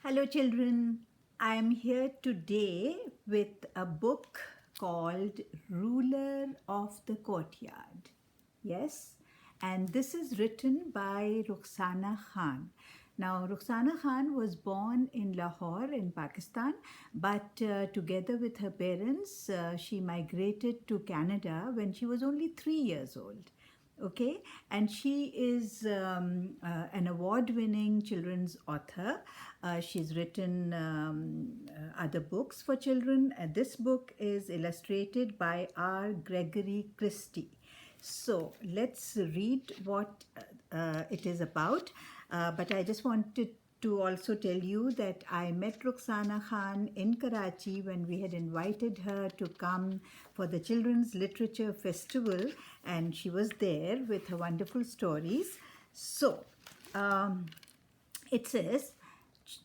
Hello, children. I am here today with a book called Ruler of the Courtyard. Yes, and this is written by Rukhsana Khan. Now, Rukhsana Khan was born in Lahore in Pakistan, but together with her parents, she migrated to Canada when she was only 3 years old. Okay, and she is an award winning children's author. She's written other books for children. This book is illustrated by R. Gregory Christie. So let's read what it is about. But I just wanted to also tell you that I met Rukhsana Khan in Karachi when we had invited her to come for the Children's Literature Festival, and she was there with her wonderful stories. So, it says,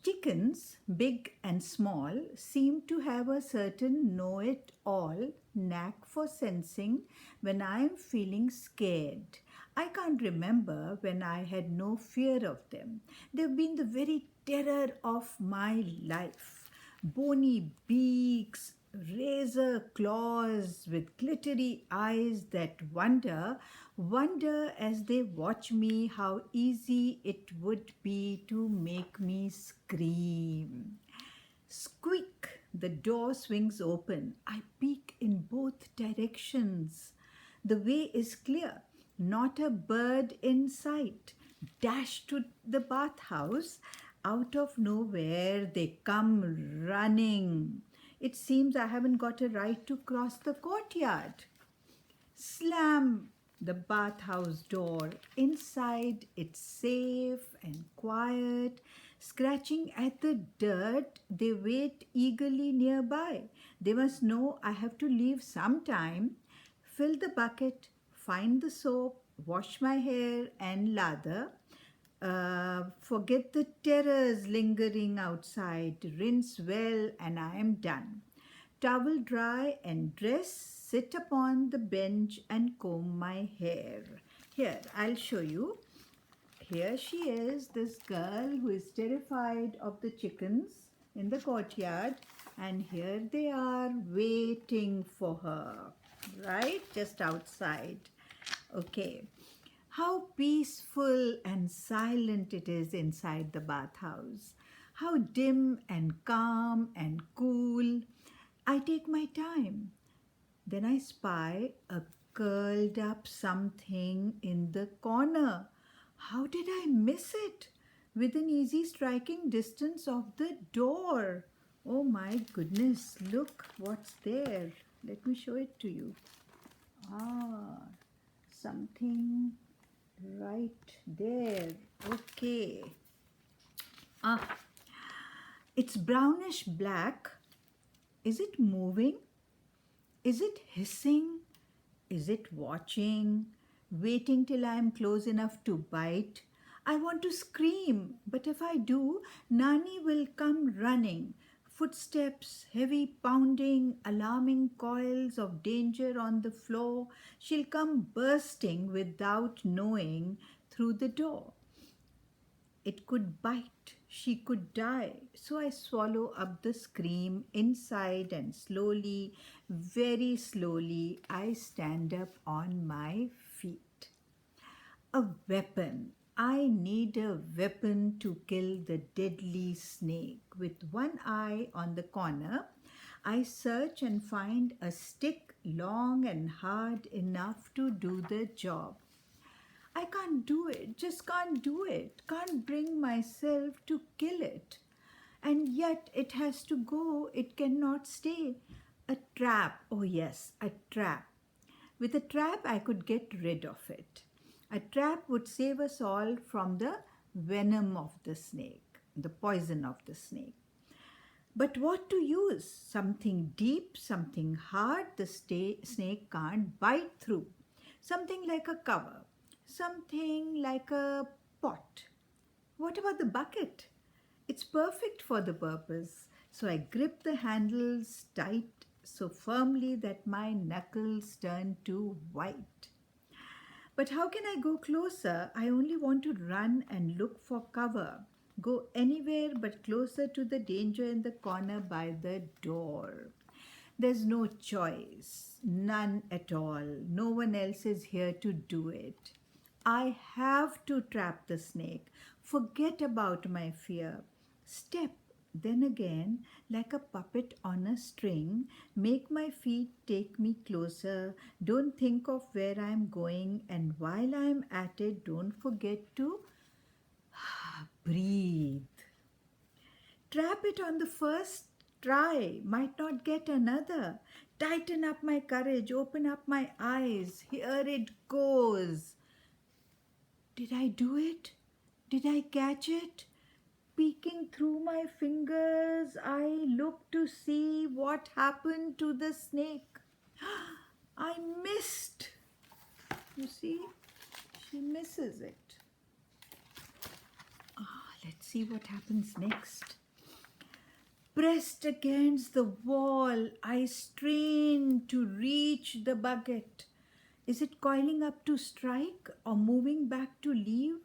chickens, big and small, seem to have a certain know-it-all knack for sensing when I am feeling scared. I can't remember when I had no fear of them. They've been the very terror of my life. Bony beaks, razor claws with glittery eyes that wonder as they watch me how easy it would be to make me scream. Squeak! The door swings open. I peek in both directions. The way is clear. Not a bird in sight. Dash to the bathhouse. Out of nowhere, they come running. It seems I haven't got a right to cross the courtyard. Slam the bathhouse door. Inside, it's safe and quiet. Scratching at the dirt, they wait eagerly nearby. They must know I have to leave sometime. Fill the bucket, find the soap, wash my hair and lather. Forget the terrors lingering outside. Rinse well and I am done. Towel dry and dress, sit upon the bench and comb my hair. Here, I'll show you. Here she is, this girl who is terrified of the chickens in the courtyard, and here they are waiting for her, right? Just outside. Okay. How peaceful and silent it is inside the bathhouse. How dim and calm and cool. I take my time. Then I spy a curled up something in the corner. How did I miss it? Within easy striking distance of the door. Oh my goodness, look what's there. Let me show it to you. Something right there. Okay. It's brownish black. Is it moving? Is it hissing? Is it watching? Waiting till I am close enough to bite? I want to scream, but if I do, Nani will come running. Footsteps, heavy pounding, alarming coils of danger on the floor. She'll come bursting without knowing through the door. It could bite, she could die. So I swallow up the scream inside and slowly, very slowly, I stand up on my feet. A weapon. I need a weapon to kill the deadly snake. With one eye on the corner, I search and find a stick long and hard enough to do the job. I can't do it, just can't do it, can't bring myself to kill it. And yet it has to go, it cannot stay. A trap, oh yes, a trap. With a trap, I could get rid of it. A trap would save us all from the venom of the snake, the poison of the snake. But what to use? Something deep, something hard the snake can't bite through. Something like a cover. Something like a pot. What about the bucket? It's perfect for the purpose. So I grip the handles tight so firmly that my knuckles turn to white. But how can I go closer? I only want to run and look for cover. go anywhere but closer to the danger in the corner by the door. There's no choice, none at all. No one else is here to do it. I have to trap the snake. Forget about my fear. Step, then again, like a puppet on a string, make my feet take me closer. Don't think of where I'm going, and while I'm at it, don't forget to breathe. Trap it on the first try, might not get another. Tighten up my courage, open up my eyes. Here it goes. Did I do it? Did I catch it? Peeking through my fingers, I look to see what happened to the snake. I missed. You see, she misses it. Let's see what happens next. Pressed against the wall, I strain to reach the bucket. Is it coiling up to strike or moving back to leave?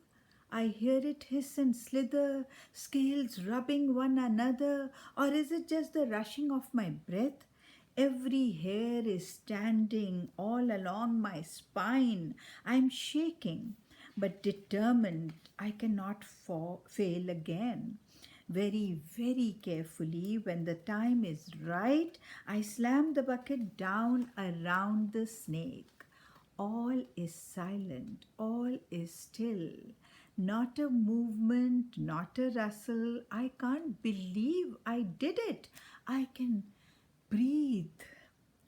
I hear it hiss and slither, scales rubbing one another, or is it just the rushing of my breath? Every hair is standing all along my spine. I'm shaking, but determined I cannot fail again. Very, very carefully, when the time is right, I slam the bucket down around the snake. All is silent, all is still. Not a movement, not a rustle. I can't believe I did it. I can breathe,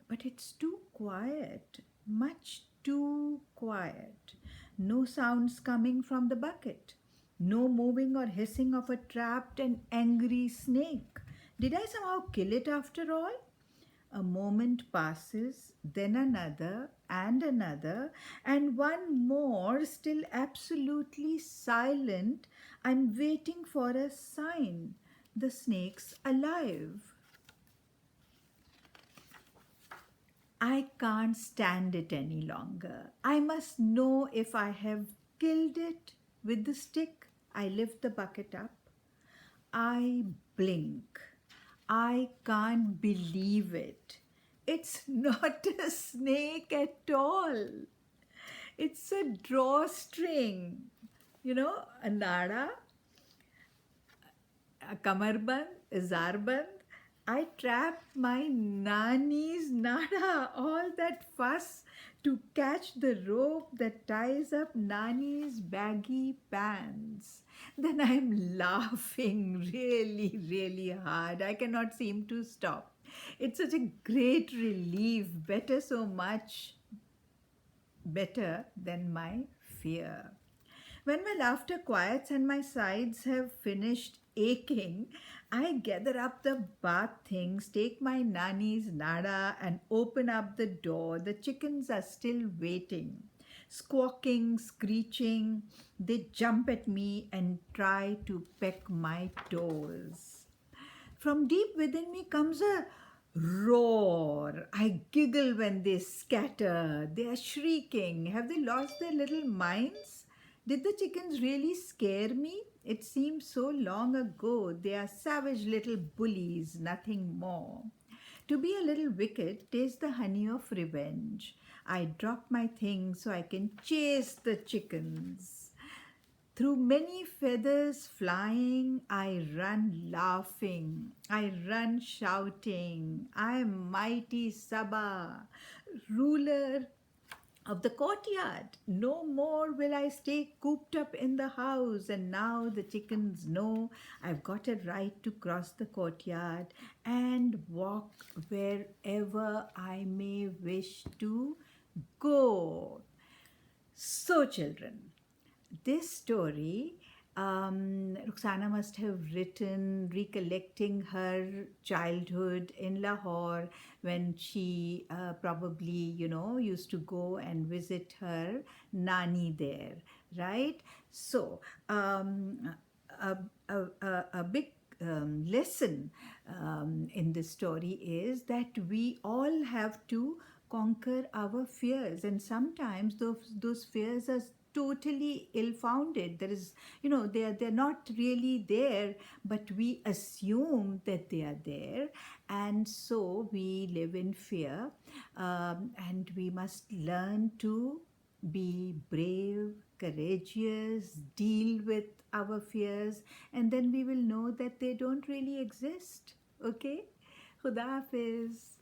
but it's too quiet, much too quiet. No sounds coming from the bucket. No moving or hissing of a trapped and angry snake. Did I somehow kill it after all? A moment passes, then another, and one more, still absolutely silent. I'm waiting for a sign. The snake's alive. I can't stand it any longer. I must know if I have killed it. With the stick, I lift the bucket up. I blink. I can't believe it. It's not a snake at all. It's a drawstring. You know, a nada, a kamarband, a zarband. I trapped my nani's nada, all that fuss to catch the rope that ties up Nani's baggy pants. Then I'm laughing really, really hard. I cannot seem to stop. It's such a great relief, better so much, better than my fear. When my laughter quiets and my sides have finished aching, I gather up the bath things, take my Nani's nada and open up the door. The chickens are still waiting. Squawking, screeching, they jump at me and try to peck my toes. From deep within me comes a roar. I giggle when they scatter. They are shrieking. Have they lost their little minds? Did the chickens really scare me? It seems so long ago. They are savage little bullies, nothing more. To be a little wicked, taste the honey of revenge. I drop my things so I can chase the chickens. Through many feathers flying, I run laughing. I run shouting. I am mighty Saba, ruler of the courtyard. No more will I stay cooped up in the house, and now the chickens know I've got a right to cross the courtyard and walk wherever I may wish to go. So, children, this story Rukhsana must have written recollecting her childhood in Lahore when she probably, used to go and visit her nani there, right? So, a big lesson in this story is that we all have to conquer our fears, and sometimes those fears are totally ill-founded. There is, they're not really there, but we assume that they are there, and so we live in fear. And we must learn to be brave, courageous, deal with our fears, and then we will know that they don't really exist. Okay? Khuda Hafiz.